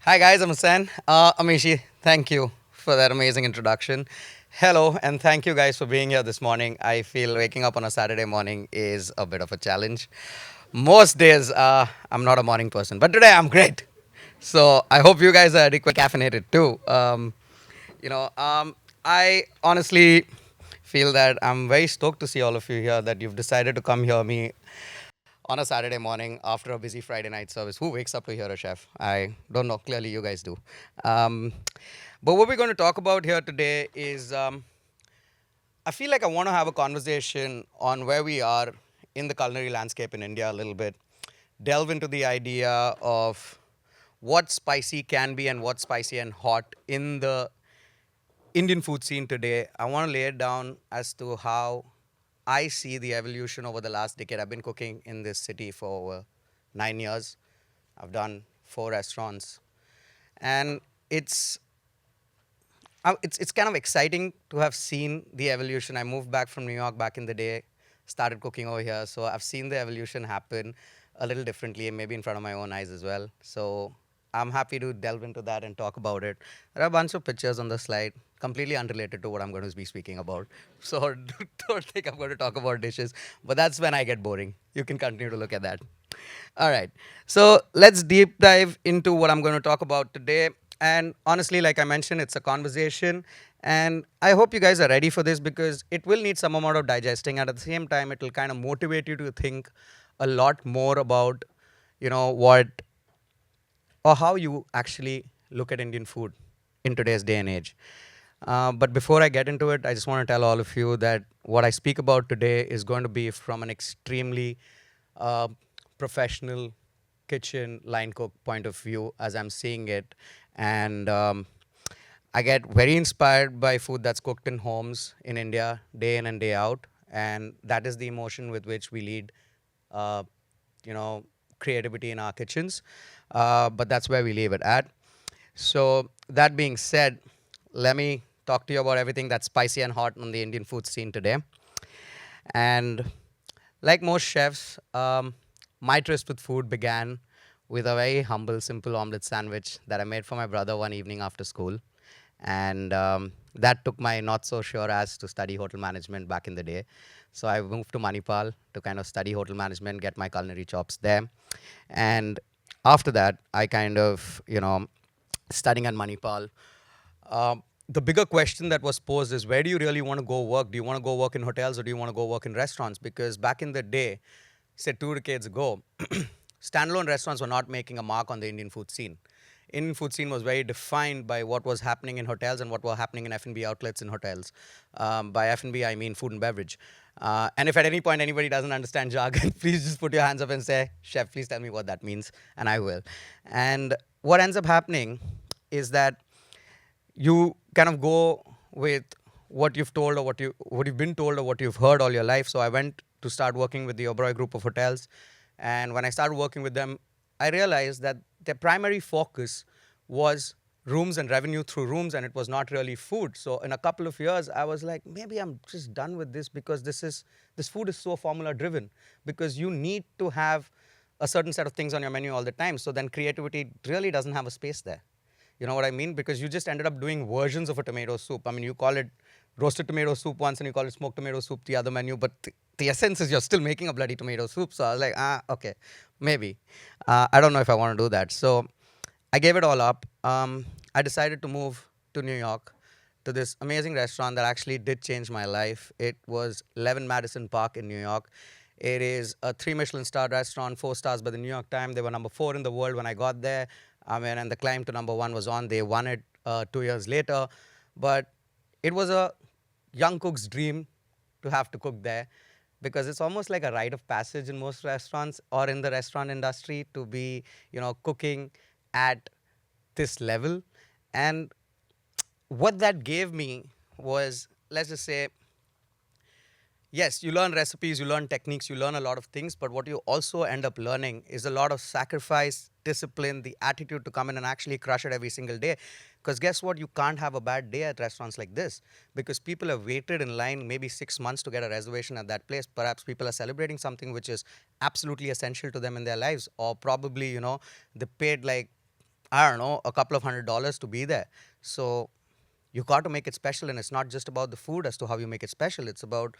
Hi guys, I'm Hussain. Amishi, thank you for that amazing introduction. Hello, and thank you guys for being here this morning. I feel waking up on a Saturday morning is a bit of a challenge. Most days, I'm not a morning person, but today I'm great. So I hope you guys are adequately caffeinated too. You know, um, I honestly feel that I'm very stoked to see all of you here. That you've decided to come hear me on a Saturday morning after a busy Friday night service. Who wakes up to hear a chef? I don't know. Clearly, you guys do. Um, but what we're going to talk about here today is I feel like I want to have a conversation on where we are in the culinary landscape in India a little bit, delve into the idea of what spicy can be and what's spicy and hot in the Indian food scene today. I want to lay it down as to how I see the evolution over the last decade. I've been cooking in this city for over 9 years. I've done 4 restaurants, and it's it's kind of exciting to have seen the evolution. I moved back from New York back in the day, started cooking over here, so I've seen the evolution happen a little differently, and maybe in front of my own eyes as well. So I'm happy to delve into that and talk about it. There are a bunch of pictures on the slide, completely unrelated to what I'm going to be speaking about. So don't think I'm going to talk about dishes, but that's when I get boring. You can continue to look at that. All right. So let's deep dive into what I'm going to talk about today. And honestly, like I mentioned, it's a conversation. And I hope you guys are ready for this because it will need some amount of digesting. And at the same time, it will kind of motivate you to think a lot more about, what or how you actually look at Indian food in today's day and age. But before I get into it, I just want to tell all of you that what I speak about today is going to be from an extremely uh, professional kitchen line cook point of view as I'm seeing it. And I get very inspired by food that's cooked in homes in India day in and day out. And that is the emotion with which we lead, uh, you know, creativity in our kitchens. But that's where we leave it at. So, that being said, let me talk to you about everything that's spicy and hot on the Indian food scene today. And like most chefs, my tryst with food began with a very humble, simple omelette sandwich that I made for my brother one evening after school. And that took my not so sure as to study hotel management back in the day. So I moved to Manipal to kind of study hotel management, get my culinary chops there. And after that, I kind of, studying at Manipal, the bigger question that was posed is where do you really want to go work? Do you want to go work in hotels or do you want to go work in restaurants? Because back in the day, say 2 decades ago, standalone restaurants were not making a mark on the Indian food scene. Indian food scene was very defined by what was happening in hotels and what were happening in F&B outlets in hotels. By F&B, I mean food and beverage. And if at any point anybody doesn't understand jargon, please just put your hands up and say, "Chef, please tell me what that means," and I will. And what ends up happening is that you kind of go with what you've told or what you've been told or what you've heard all your life. So I went to start working with the Oberoi group of hotels, and when I started working with them, I realized that their primary focus was rooms and revenue through rooms, and it was not really food. So in a couple of years, I was like, maybe I'm just done with this because this food is so formula driven because you need to have a certain set of things on your menu all the time. So then creativity really doesn't have a space there. You know what I mean? Because you just ended up doing versions of a tomato soup. I mean, you call it roasted tomato soup once and you call it smoked tomato soup the other menu, but the essence is you're still making a bloody tomato soup. So I was like, okay, maybe. I don't know if I want to do that. So I gave it all up. I decided to move to New York to this amazing restaurant that actually did change my life. It was 11 Madison Park in New York. It is a 3 Michelin star restaurant, 4 stars by the New York Times. They were number 4 in the world when I got there. I mean, and the climb to number 1 was on. They won it 2 years later. But it was a young cook's dream to have to cook there because it's almost like a rite of passage in most restaurants or in the restaurant industry to be, cooking at this level. And what that gave me was, let's just say, yes, you learn recipes, you learn techniques, you learn a lot of things, but what you also end up learning is a lot of sacrifice, discipline, the attitude to come in and actually crush it every single day. Because guess what? You can't have a bad day at restaurants like this because people have waited in line maybe 6 months to get a reservation at that place. Perhaps people are celebrating something which is absolutely essential to them in their lives, or probably, they paid like I don't know, a couple of $100 to be there. So you got to make it special, and it's not just about the food as to how you make it special. It's about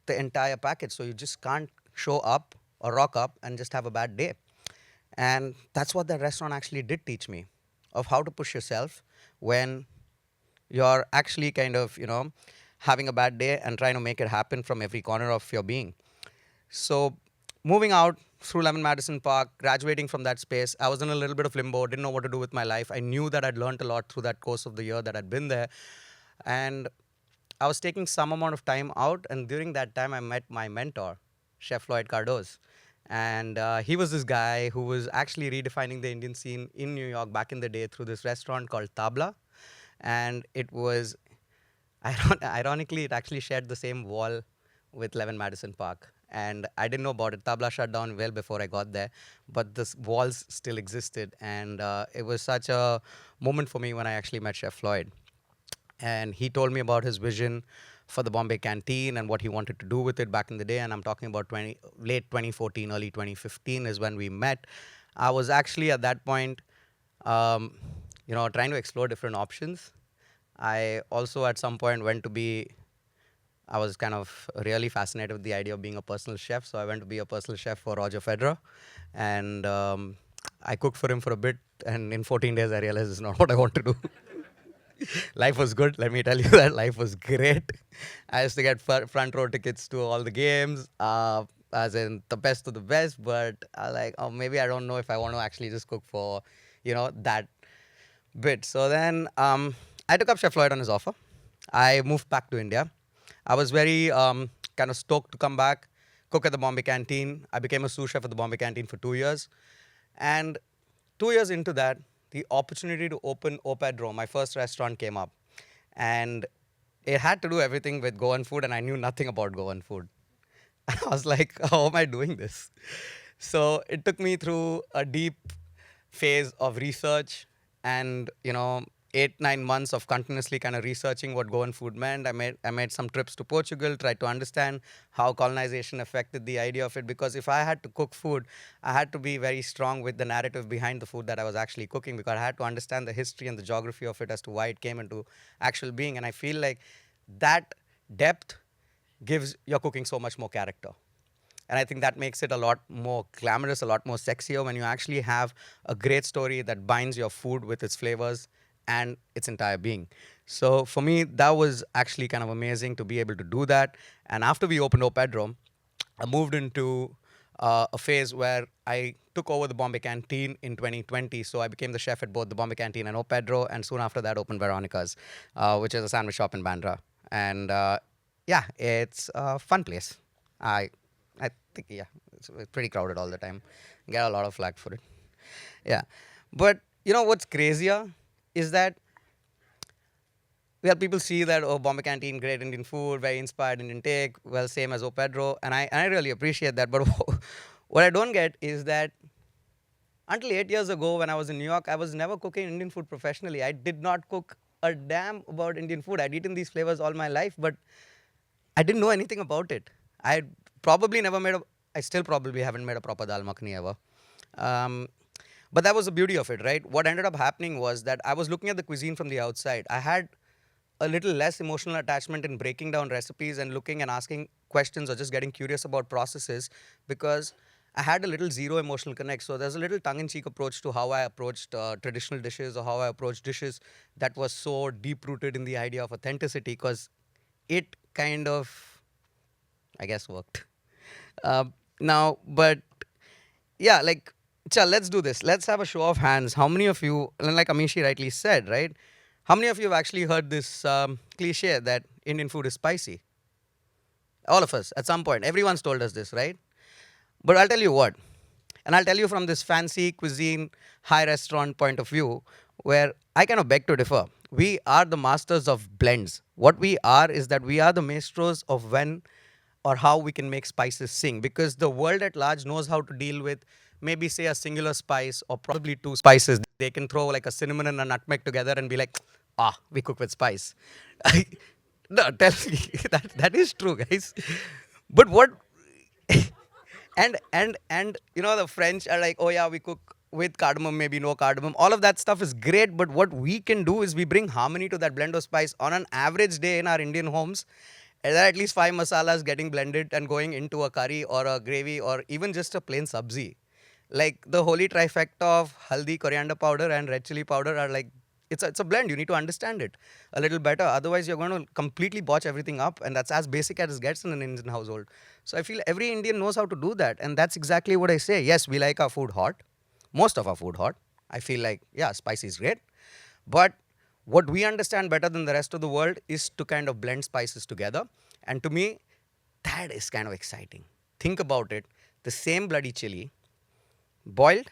the entire package. So you just can't show up or rock up and just have a bad day. And that's what the restaurant actually did teach me, of how to push yourself when you're actually kind of, having a bad day and trying to make it happen from every corner of your being. So, moving out through Lemon Madison Park, graduating from that space, I was in a little bit of limbo, didn't know what to do with my life. I knew that I'd learned a lot through that course of the year that I'd been there. And I was taking some amount of time out, and during that time, I met my mentor, Chef Floyd Cardoz. And he was this guy who was actually redefining the Indian scene in New York back in the day through this restaurant called Tabla. And it was, ironically, it actually shared the same wall with Levin Madison Park. And I didn't know about it. Tabla shut down well before I got there, but the walls still existed. And it was such a moment for me when I actually met Chef Floyd. And he told me about his vision for the Bombay canteen and what he wanted to do with it back in the day. And I'm talking about late 2014, early 2015 is when we met. I was actually at that point, um, trying to explore different options. I also at some point went to be I was kind of really fascinated with the idea of being a personal chef. So I went to be a personal chef for Roger Federer, and I cooked for him for a bit. And in 14 days, I realized it's not what I want to do. Life was good. Let me tell you that life was great. I used to get front row tickets to all the games, as in the best of the best. But I like, oh, maybe I don't know if I want to actually just cook for, that bit. So then I took up Chef Lloyd on his offer. I moved back to India. I was very kind of stoked to come back, cook at the Bombay Canteen. I became a sous chef at the Bombay Canteen for 2 years. And 2 years into that, the opportunity to open Opedro, my first restaurant, came up. And it had to do everything with Goan food, and I knew nothing about Goan food. I was like, how am I doing this? So it took me through a deep phase of research and, 8 9 months of continuously kind of researching what Goan food meant. I made some trips to Portugal, tried to understand how colonization affected the idea of it. Because if I had to cook food, I had to be very strong with the narrative behind the food that I was actually cooking, because I had to understand the history and the geography of it as to why it came into actual being. And I feel like that depth gives your cooking so much more character. And I think that makes it a lot more glamorous, a lot more sexier when you actually have a great story that binds your food with its flavors and its entire being. So for me, that was actually kind of amazing to be able to do that. And after we opened Opedro, I moved into a phase where I took over the Bombay Canteen in 2020. So I became the chef at both the Bombay Canteen and Opedro. And soon after that, opened Veronica's, which is a sandwich shop in Bandra. And yeah, it's a fun place. I I think, yeah, it's pretty crowded all the time. Get a lot of flack for it. Yeah, but what's crazier is that where people see that, oh, Bombay Canteen, great Indian food, very inspired Indian take, well, same as Opedro, and I really appreciate that. But what I don't get is that until 8 years ago, when I was in New York, I was never cooking Indian food professionally. I did not cook a damn about Indian food. I'd eaten these flavors all my life, but I didn't know anything about it. I probably never made a. I still probably haven't made a proper dal makhani ever. Um, but that was the beauty of it, right? What ended up happening was that I was looking at the cuisine from the outside. I had a little less emotional attachment in breaking down recipes and looking and asking questions or just getting curious about processes, because I had a little zero emotional connect. So there's a little tongue in cheek approach to how I approached traditional dishes, or how I approached dishes that was so deep rooted in the idea of authenticity, because it kind of, I guess, worked. Now, but yeah, like, Chal, let's do this. Let's have a show of hands. How many of you, and like Amishi rightly said, right? How many of you have actually heard this cliche that Indian food is spicy? All of us, at some point. Everyone's told us this, right? But I'll tell you what, and I'll tell you from this fancy cuisine, high restaurant point of view, where I kind of beg to differ. We are the masters of blends. What we are is that we are the maestros of when or how we can make spices sing, because the world at large knows how to deal with maybe, say, a singular spice or probably two spices. They can throw like a cinnamon and a nutmeg together and be like, ah, we cook with spice. No, tell me that is true, guys. But what and the French are like, oh yeah, we cook with cardamom, maybe no cardamom. All of that stuff is great, but what we can do is we bring harmony to that blend of spice. On an average day in our Indian homes, there are at least five masalas getting blended and going into a curry or a gravy or even just a plain sabzi. Like the holy trifecta of haldi, coriander powder, and red chili powder are like it's a blend. You need to understand it a little better. Otherwise, you're going to completely botch everything up, and that's as basic as it gets in an Indian household. So I feel every Indian knows how to do that, and that's exactly what I say. Yes, we like our food hot, most of our food hot. I feel like yeah, spicy is great, but what we understand better than the rest of the world is to kind of blend spices together, and to me, that is kind of exciting. Think about it: the same bloody chili boiled,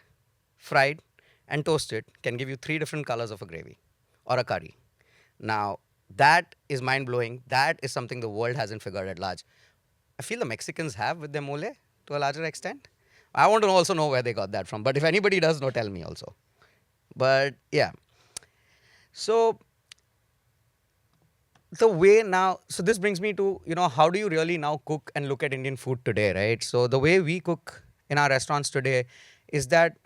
fried, and toasted can give you three different colors of a gravy or a curry. Now, that is mind blowing. That is something the world hasn't figured at large. I feel the Mexicans have with their mole to a larger extent. I want to also know where they got that from. But if anybody does know, tell me also. But yeah. So the way now, so this brings me to, how do you really now cook and look at Indian food today, right? So the way we cook in our restaurants today is that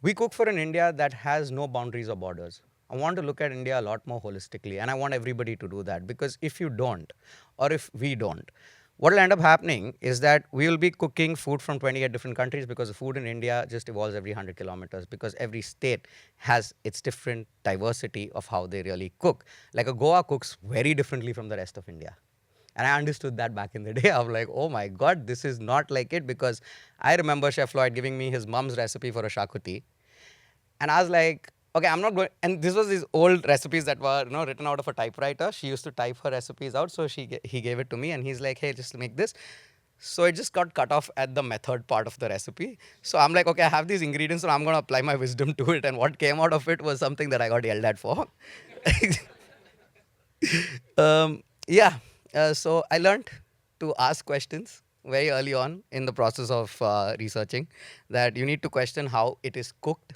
we cook for an India that has no boundaries or borders. I want to look at India a lot more holistically, and I want everybody to do that because if you don't, or if we don't, what will end up happening is that we will be cooking food from 28 different countries because the food in India just evolves every 100 kilometers because every state has its different diversity of how they really cook. Like a Goa cooks very differently from the rest of India. And I understood that back in the day. I was like, oh my God, this is not like it because I remember Chef Lloyd giving me his mom's recipe for a shakuti. And I was like, okay, I'm not going. And this was these old recipes that were, written out of a typewriter. She used to type her recipes out, so he gave it to me, and he's like, hey, just make this. So it just got cut off at the method part of the recipe. So I'm like, okay, I have these ingredients, so I'm going to apply my wisdom to it. And what came out of it was something that I got yelled at for. Yeah. So I learned to ask questions very early on in the process of researching that you need to question how it is cooked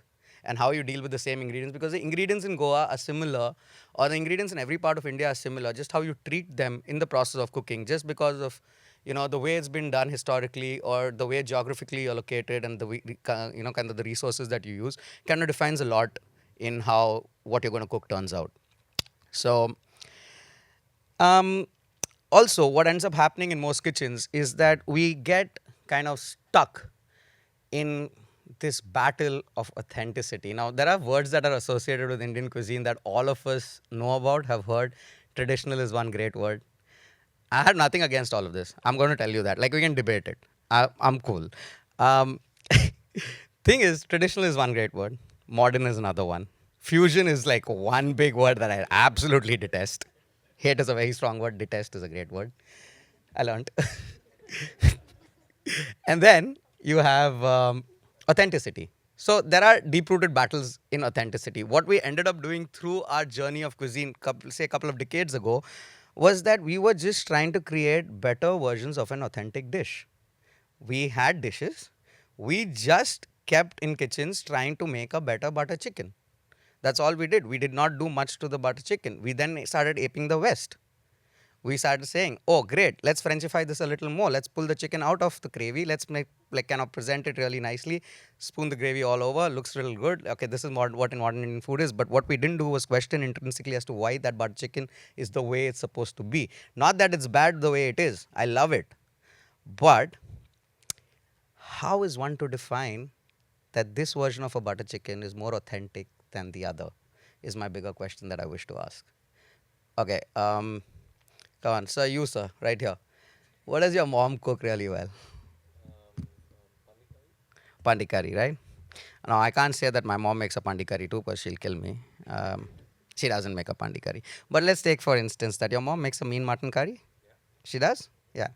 and how you deal with the same ingredients because the ingredients in Goa are similar or the ingredients in every part of India are similar, just how you treat them in the process of cooking, just because of the way it's been done historically or the way geographically you're located and the way, kind of the resources that you use kind of defines a lot in how what you're going to cook turns out. So um, also, what ends up happening in most kitchens is that we get kind of stuck in this battle of authenticity. Now, there are words that are associated with Indian cuisine that all of us know about, have heard. Traditional is one great word. I have nothing against all of this. I'm going to tell you that. Like, we can debate it. I'm cool. Um, thing is, traditional is one great word. Modern is another one. Fusion is like one big word that I absolutely detest. Hate is a very strong word. Detest is a great word. I learned. And then you have authenticity. So there are deep-rooted battles in authenticity. What we ended up doing through our journey of cuisine, say a couple of decades ago, was that we were just trying to create better versions of an authentic dish. We had dishes. We just kept in kitchens trying to make a better butter chicken. That's all we did. We did not do much to the butter chicken. We then started aping the West. We started saying, oh, great, let's Frenchify this a little more. Let's pull the chicken out of the gravy. Let's make, like, kind of present it really nicely. Spoon the gravy all over. Looks real good. Okay, this is what in modern Indian food is. But what we didn't do was question intrinsically as to why that butter chicken is the way it's supposed to be. Not that it's bad the way it is. I love it. But how is one to define that this version of a butter chicken is more authentic than the other? Is my bigger question that I wish to ask. Okay, come on, sir, you, sir, right here. What does your mom cook really well? Pandi curry, right? Now, I can't say that my mom makes a pandi curry too because she'll kill me. She doesn't make a pandi curry. But let's take, for instance, that your mom makes a mean mutton curry. She does? Yeah.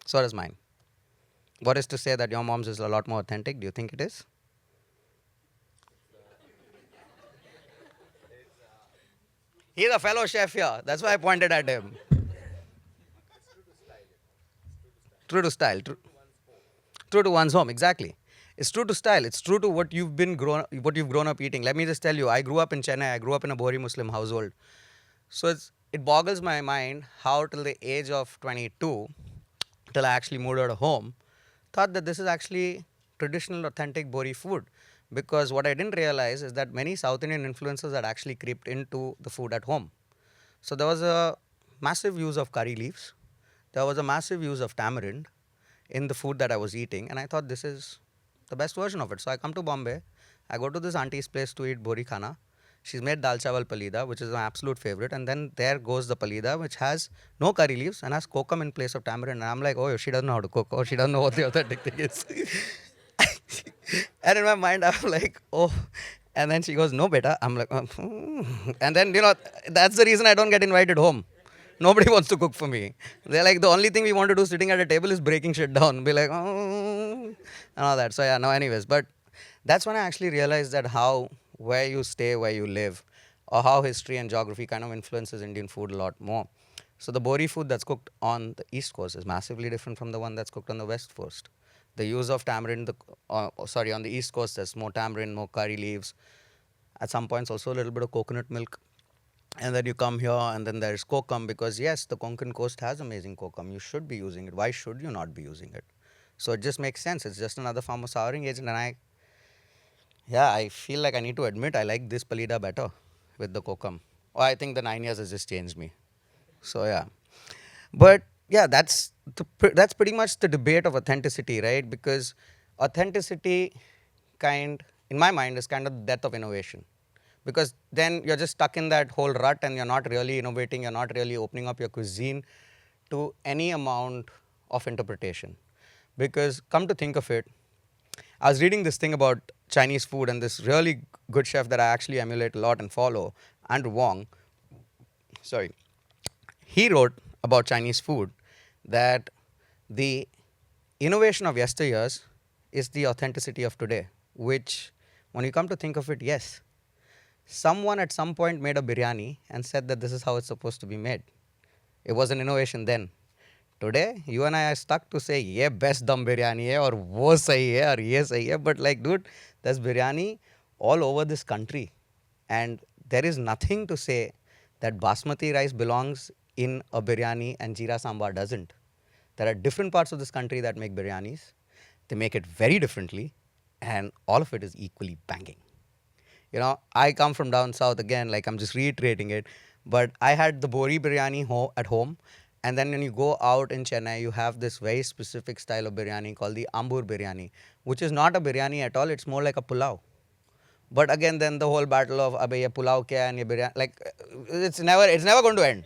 So does mine. What is to say that your mom's is a lot more authentic? Do you think it is? He's a fellow chef here. That's why I pointed at him. True to style. True to one's home, exactly. It's true to style. It's true to what you've grown up eating. Let me just tell you, I grew up in Chennai. I grew up in a Bohri Muslim household. So it boggles my mind how till the age of 22, till I actually moved out of home, thought that this is actually traditional, authentic Bohri food. because what I didn't realize is that many South Indian influences had actually creeped into the food at home. So there was a massive use of curry leaves. There was a massive use of tamarind in the food that I was eating, and I thought this is the best version of it. So I come to Bombay, I go to this auntie's place to eat bori khana. She's made dal chawal palida, which is my absolute favorite, and then there goes the palida, which has no curry leaves and has kokum in place of tamarind. And I'm like, oh, she doesn't know how to cook. Oh, she doesn't know what the authentic thing is. And in my mind, I'm like, oh. And then she goes, no, beta. I'm like, and then, that's the reason I don't get invited home. Nobody wants to cook for me. They're like, the only thing we want to do sitting at a table is breaking shit down. Be like, and all that. So, yeah, no, anyways. But that's when I actually realized that how, where you stay, where you live, or how history and geography kind of influences Indian food a lot more. So, the Bori food that's cooked on the East Coast is massively different from the one that's cooked on the West Coast. The use of tamarind, on the East Coast, there's more tamarind, more curry leaves. At some points, also a little bit of coconut milk. And then you come here, and then there's kokum, because yes, the Konkan coast has amazing kokum. You should be using it. Why should you not be using it? So it just makes sense. It's just another form of souring agent. And I feel like I need to admit I like this palida better with the kokum. Or I think the 9 years has just changed me. So yeah. But yeah, that's pretty much the debate of authenticity, right? Because authenticity in my mind, is kind of the death of innovation. Because then you're just stuck in that whole rut and you're not really innovating, you're not really opening up your cuisine to any amount of interpretation. Because come to think of it, I was reading this thing about Chinese food, and this really good chef that I actually emulate a lot and follow, Andrew Wong, sorry, he wrote about Chinese food that the innovation of yesteryears is the authenticity of today, which, when you come to think of it, yes, someone at some point made a biryani and said that this is how it's supposed to be made. It was an innovation then. Today, you and I are stuck to say, yeah, best dum biryani hai, or wo sahi hai, or ye sahi hai. But like, dude, there's biryani all over this country. And there is nothing to say that basmati rice belongs in a biryani and jeera sambar doesn't. There are different parts of this country that make biryanis. They make it very differently, and all of it is equally banging. I come from down south again, like I'm just reiterating it, but I had the Bori biryani at home. And then when you go out in Chennai, you have this very specific style of biryani called the Ambur biryani, which is not a biryani at all. It's more like a pulao. But again, then the whole battle of abe ye pulao kya and ye biryani, like it's never going to end.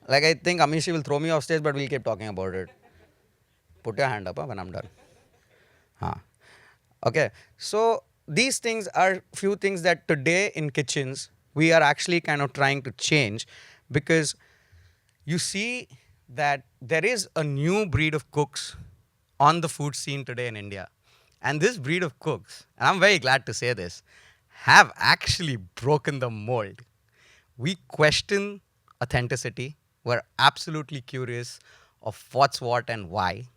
Like I think Amishi will throw me off stage, but we'll keep talking about it. Put your hand up when I'm done. Huh. Okay, so these things are few things that today in kitchens we are actually kind of trying to change, because you see that there is a new breed of cooks on the food scene today in India. And this breed of cooks, and I'm very glad to say this, have actually broken the mold. We question authenticity. We're absolutely curious of what's what and why.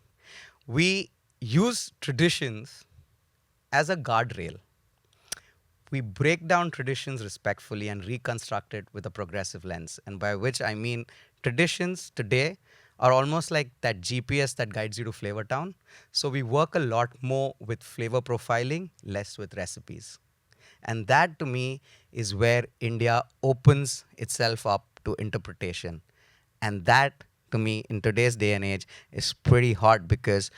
We use traditions as a guardrail. We break down traditions respectfully and reconstruct it with a progressive lens. And by which I mean, traditions today are almost like that GPS that guides you to Flavor Town. So we work a lot more with flavor profiling, less with recipes. And that to me is where India opens itself up to interpretation. And that to me in today's day and age is pretty hot, because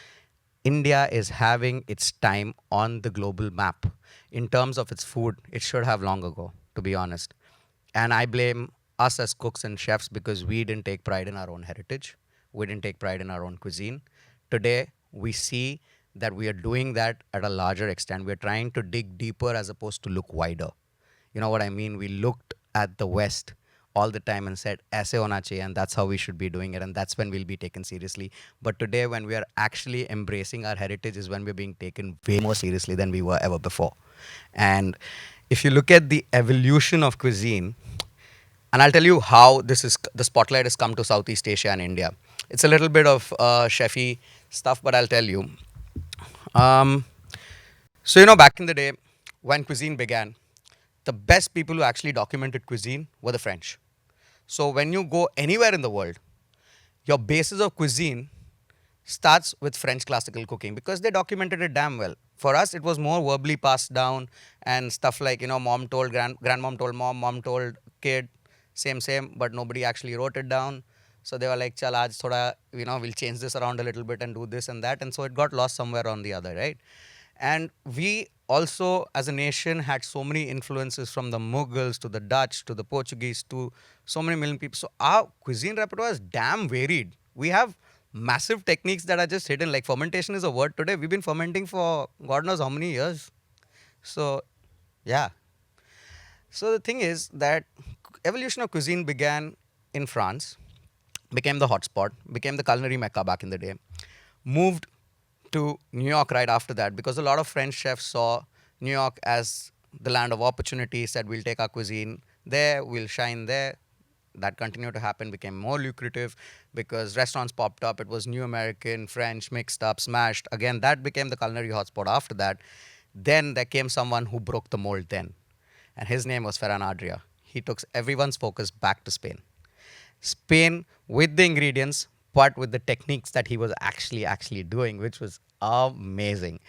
India is having its time on the global map. In terms of its food, it should have long ago, to be honest. And I blame us as cooks and chefs because we didn't take pride in our own heritage. We didn't take pride in our own cuisine. Today, we see that we are doing that at a larger extent. We're trying to dig deeper as opposed to look wider. You know what I mean? We looked at the West all the time and said, aise hona chahiye, and that's how we should be doing it, and that's when we'll be taken seriously. But today, when we are actually embracing our heritage, is when we're being taken way more seriously than we were ever before. And if you look at the evolution of cuisine, and I'll tell you how the spotlight has come to Southeast Asia and India. It's a little bit of chefy stuff, but I'll tell you. Um, back in the day, when cuisine began, the best people who actually documented cuisine were the French. So when you go anywhere in the world, your basis of cuisine starts with French classical cooking because they documented it damn well. For us, it was more verbally passed down and stuff like, mom told grandmom told mom told kid, same, but nobody actually wrote it down. So they were like, chal, aaj thoda, we'll change this around a little bit and do this and that. And so it got lost somewhere on the other, right? And we also, as a nation, had so many influences from the Mughals to the Dutch to the Portuguese to so many million people. So our cuisine repertoire is damn varied. We have massive techniques that are just hidden. Like fermentation is a word today. We've been fermenting for God knows how many years. So, yeah. So the thing is that evolution of cuisine began in France, became the hotspot, became the culinary mecca back in the day, moved to New York right after that because a lot of French chefs saw New York as the land of opportunity, said we'll take our cuisine there, we'll shine there. That continued to happen, became more lucrative because restaurants popped up. It was new American, French, mixed up, smashed. Again, that became the culinary hotspot after that. Then there came someone who broke the mold then. And his name was Ferran Adria. He took everyone's focus back to Spain. Spain with the ingredients, but with the techniques that he was actually doing, which was amazing.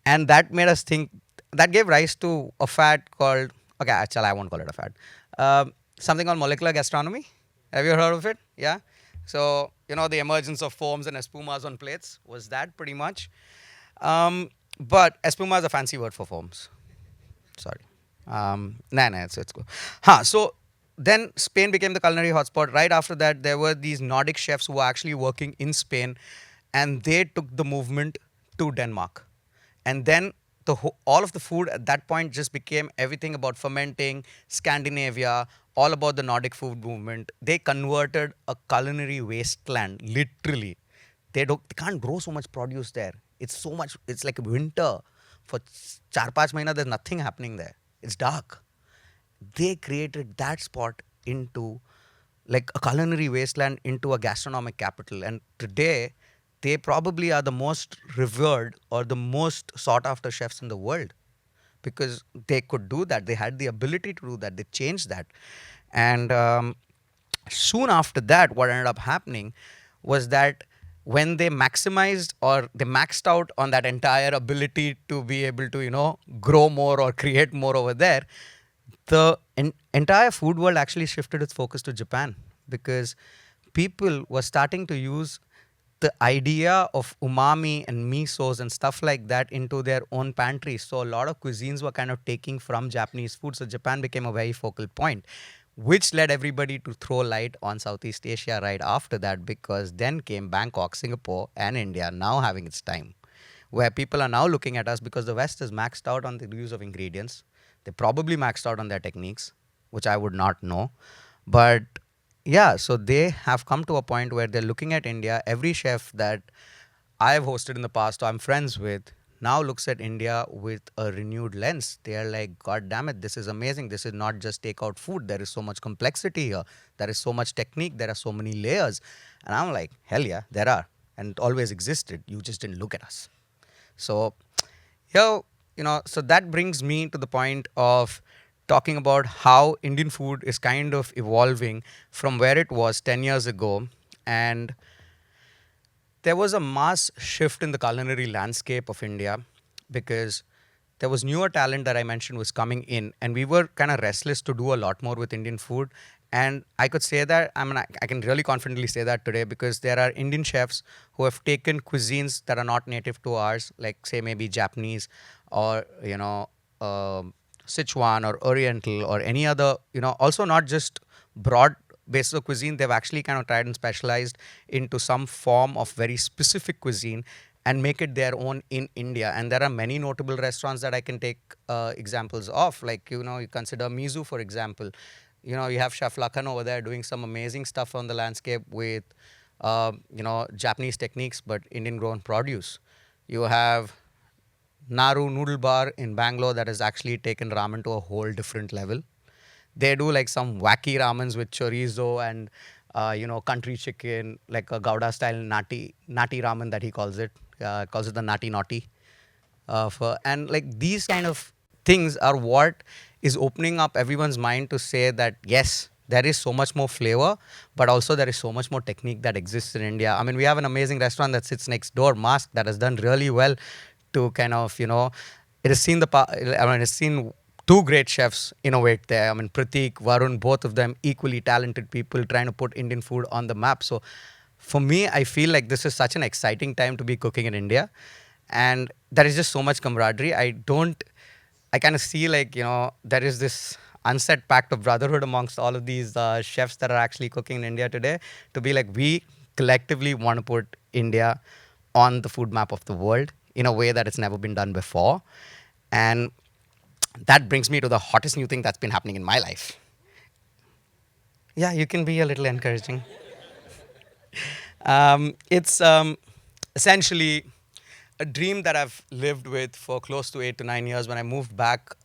And that made us think. That gave rise to a fad called, okay, actually I won't call it a fad. Something called molecular gastronomy. Have you heard of it? Yeah. So the emergence of foams and espumas on plates was that pretty much. But espuma is a fancy word for foams. Sorry. No, it's cool. So then Spain became the culinary hotspot. Right after that, there were these Nordic chefs who were actually working in Spain, and they took the movement to Denmark. And then all of the food at that point just became everything about fermenting, Scandinavia, all about the Nordic food movement. They converted a culinary wasteland, literally. They can't grow so much produce there. It's so much. It's like winter for 4-5 months. There's nothing happening there. It's dark. They created that spot into like a culinary wasteland into a gastronomic capital. And today, they probably are the most revered or the most sought after chefs in the world because they could do that. They had the ability to do that. They changed that. And soon after that, what ended up happening was that when they maximized or they maxed out on that entire ability to be able to, grow more or create more over there, the entire food world actually shifted its focus to Japan because people were starting to use the idea of umami and misos and stuff like that into their own pantries. So a lot of cuisines were kind of taking from Japanese food. So Japan became a very focal point, which led everybody to throw light on Southeast Asia right after that because then came Bangkok, Singapore, and India now having its time, where people are now looking at us because the West is maxed out on the use of ingredients. They probably maxed out on their techniques, which I would not know. But yeah, so they have come to a point where they're looking at India. Every chef that I've hosted in the past or I'm friends with now looks at India with a renewed lens. They are like, God damn it, this is amazing. This is not just takeout food. There is so much complexity here. There is so much technique. There are so many layers. And I'm like, hell yeah, there are. And it always existed. You just didn't look at us. So here, so that brings me to the point of talking about how Indian food is kind of evolving from where it was 10 years ago. And there was a mass shift in the culinary landscape of India because there was newer talent that I mentioned was coming in, and we were kind of restless to do a lot more with Indian food. And I could say that, I can really confidently say that today because there are Indian chefs who have taken cuisines that are not native to ours, like say maybe Japanese or, Sichuan or Oriental or any other, also not just broad basis of cuisine. They've actually kind of tried and specialized into some form of very specific cuisine and make it their own in India. And there are many notable restaurants that I can take examples of. Like, you consider Mizu, for example. You have Chef Lakhan over there doing some amazing stuff on the landscape with, Japanese techniques, but Indian grown produce. You have Naru Noodle Bar in Bangalore that has actually taken ramen to a whole different level. They do like some wacky ramens with chorizo and country chicken, like a Gouda style nati ramen that he calls it the nati naughty. And like these kind of things are what is opening up everyone's mind to say that yes, there is so much more flavor, but also there is so much more technique that exists in India. I mean, we have an amazing restaurant that sits next door, Mask, that has done really well to kind of, it has seen I mean, it's seen two great chefs innovate there. I mean, Pratik, Varun, both of them equally talented people trying to put Indian food on the map. So for me, I feel like this is such an exciting time to be cooking in India. And there is just so much camaraderie. I kind of see like, there is this unsaid pact of brotherhood amongst all of these chefs that are actually cooking in India today to be like, we collectively want to put India on the food map of the world in a way that it's never been done before. And that brings me to the hottest new thing that's been happening in my life. Yeah, you can be a little encouraging. It's essentially a dream that I've lived with for close to 8 to 9 years. When I moved back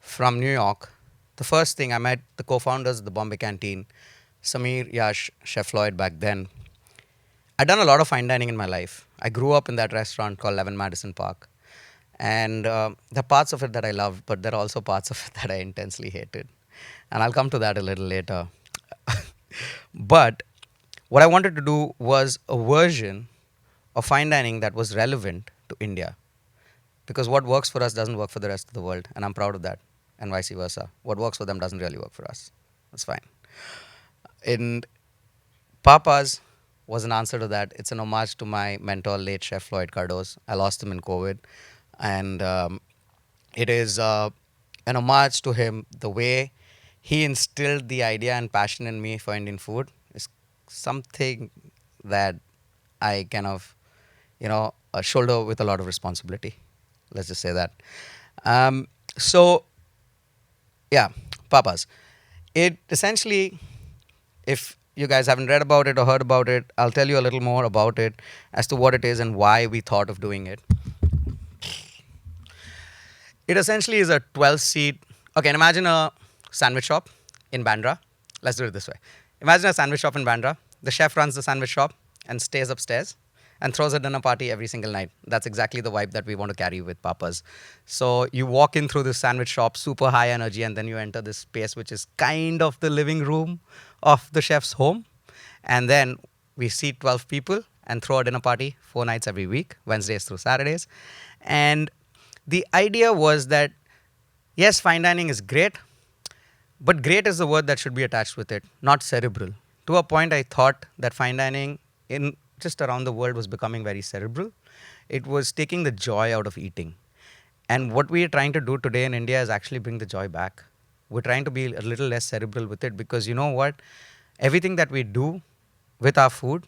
from New York, the first thing I met the co-founders of the Bombay Canteen, Samir, Yash, Chef Lloyd back then. I'd done a lot of fine dining in my life. I grew up in that restaurant called 11 Madison Park. And there are parts of it that I loved, but there are also parts of it that I intensely hated. And I'll come to that a little later. But what I wanted to do was a version of fine dining that was relevant to India. Because what works for us doesn't work for the rest of the world. And I'm proud of that. And vice versa. What works for them doesn't really work for us. That's fine. In Papa's was an answer to that. It's an homage to my mentor, late Chef Lloyd Cardos. I lost him in COVID. And it is an homage to him. The way he instilled the idea and passion in me for Indian food is something that I kind of, shoulder with a lot of responsibility. Let's just say that. So, yeah, Papa's. It essentially, if you guys haven't read about it or heard about it, I'll tell you a little more about it as to what it is and why we thought of doing it. It essentially is a 12-seat. Okay, and imagine a sandwich shop in Bandra. Let's do it this way. Imagine a sandwich shop in Bandra. The chef runs the sandwich shop and stays upstairs and throws a dinner party every single night. That's exactly the vibe that we want to carry with Papa's. So you walk in through this sandwich shop, super high energy, and then you enter this space which is kind of the living room of the chef's home. And then we seat 12 people and throw a dinner party 4 nights every week, Wednesdays through Saturdays. And the idea was that, yes, fine dining is great, but great is the word that should be attached with it, not cerebral. To a point, I thought that fine dining in just around the world was becoming very cerebral. It was taking the joy out of eating. And what we are trying to do today in India is actually bring the joy back. We're trying to be a little less cerebral with it because you know what? Everything that we do with our food,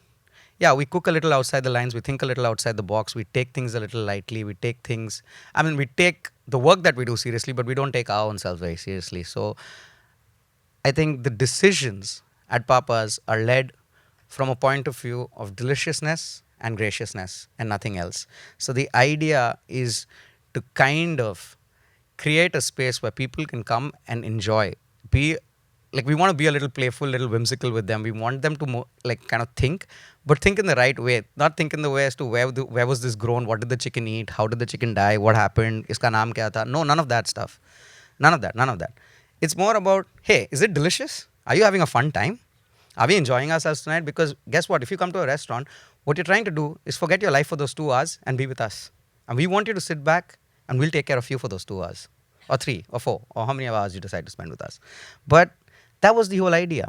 yeah, we cook a little outside the lines, we think a little outside the box, we take things a little lightly, we take the work that we do seriously, but we don't take our own selves very seriously. So I think the decisions at Papa's are led from a point of view of deliciousness and graciousness and nothing else. So the idea is to kind of create a space where people can come and enjoy, be like we want to be a little playful, little whimsical with them. We want them to kind of think, but think in the right way. Not think in the way as to where was this grown, what did the chicken eat, how did the chicken die, what happened, iska naam kya tha. No, none of that stuff. None of that. It's more about, hey, is it delicious? Are you having a fun time? Are we enjoying ourselves tonight? Because guess what? If you come to a restaurant, what you're trying to do is forget your life for those 2 hours and be with us. And we want you to sit back and we'll take care of you for those 2 hours, or 3 or 4, or how many hours you decide to spend with us. But that was the whole idea.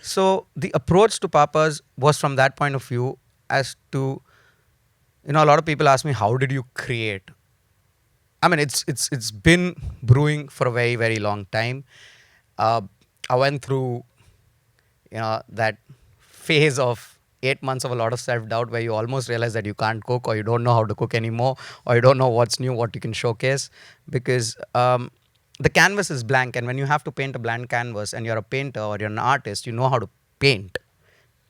So the approach to Papa's was from that point of view as to, a lot of people ask me, how did you create? I mean, it's been brewing for a very, very long time. I went through, that phase of 8 months of a lot of self-doubt where you almost realize that you can't cook or you don't know how to cook anymore or you don't know what's new, what you can showcase because the canvas is blank, and when you have to paint a blank canvas and you're a painter or you're an artist, you know how to paint.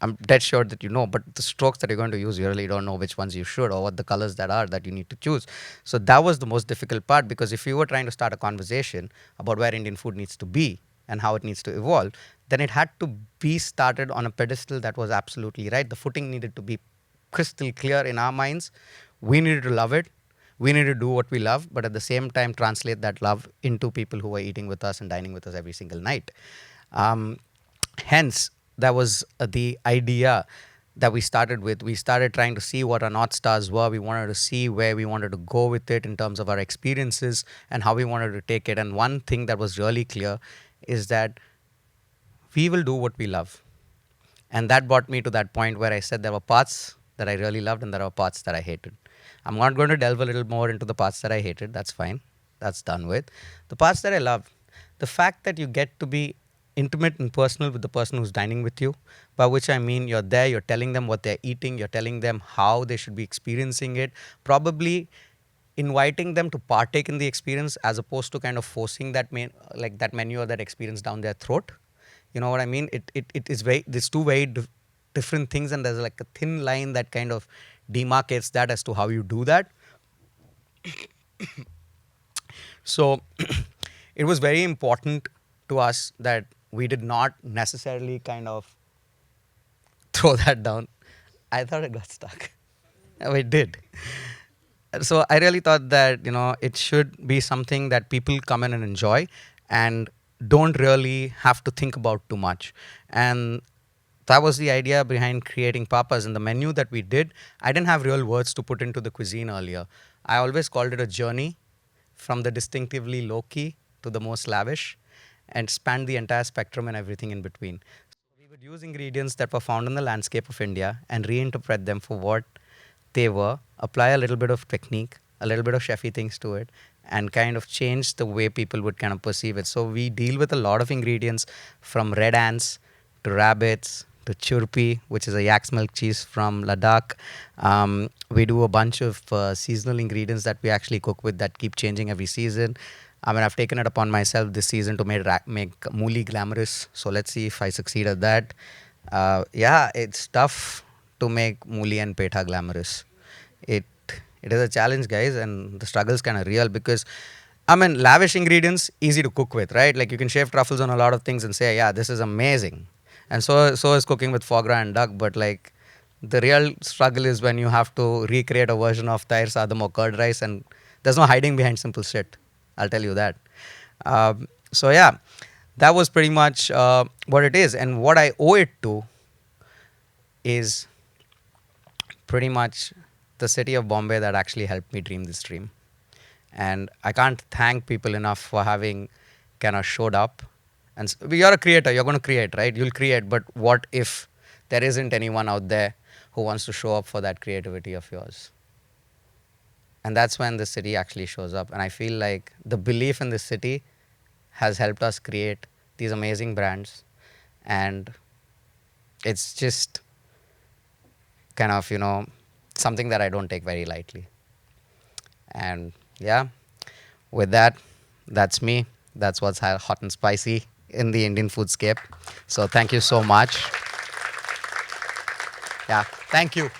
I'm dead sure that you know, but the strokes that you're going to use, you really don't know which ones you should or what the colors that are that you need to choose. So that was the most difficult part because if you were trying to start a conversation about where Indian food needs to be and how it needs to evolve, then it had to be started on a pedestal that was absolutely right. The footing needed to be crystal clear in our minds. We needed to love it. We need to do what we love, but at the same time translate that love into people who are eating with us and dining with us every single night. Um, Hence, that was the idea that we started with. We started trying to see what our North Stars were. We wanted to see where we wanted to go with it in terms of our experiences and how we wanted to take it. And one thing that was really clear is that we will do what we love. And that brought me to that point where I said there were parts that I really loved and there are parts that I hated. I'm not going to delve a little more into the parts that I hated. That's fine. That's done with. The parts that I loved, the fact that you get to be intimate and personal with the person who's dining with you, by which I mean you're there, you're telling them what they're eating, you're telling them how they should be experiencing it, probably inviting them to partake in the experience as opposed to kind of forcing like that menu or that experience down their throat. You know what I mean? It is very, there's two very different things, and there's like a thin line that kind of demarcates that as to how you do that. So it was very important to us that we did not necessarily kind of throw that down. I thought it got stuck. Oh, it did. So I really thought that it should be something that people come in and enjoy, and don't really have to think about too much. And that was the idea behind creating papas. And the menu that we did, I didn't have real words to put into the cuisine earlier. I always called it a journey from the distinctively low key to the most lavish, and spanned the entire spectrum and everything in between. We would use ingredients that were found in the landscape of India and reinterpret them for what they were, apply a little bit of technique, a little bit of chefy things to it, and kind of change the way people would kind of perceive it. So we deal with a lot of ingredients, from red ants to rabbits to churpi, which is a yak's milk cheese from Ladakh. We do a bunch of seasonal ingredients that we actually cook with that keep changing every season. I mean, I've taken it upon myself this season to make mooli glamorous. So let's see if I succeed at that. Yeah, it's tough to make mooli and petha glamorous. It it is a challenge, guys, and the struggle is kind of real because, I mean, lavish ingredients easy to cook with, right? Like you can shave truffles on a lot of things and say, yeah, this is amazing, and so is cooking with foie gras and duck. But like, the real struggle is when you have to recreate a version of tair sadam or curd rice, and there's no hiding behind simple shit. I'll tell you that. So yeah, that was pretty much what it is, and what I owe it to is pretty much the city of Bombay that actually helped me dream this dream. And I can't thank people enough for having kind of showed up. And you're a creator, you're going to create, right? You'll create, but what if there isn't anyone out there who wants to show up for that creativity of yours? And that's when the city actually shows up. And I feel like the belief in the city has helped us create these amazing brands. And it's just kind of, something that I don't take very lightly. And yeah, with that, that's me. That's what's hot and spicy in the Indian foodscape. So thank you so much. Yeah, thank you.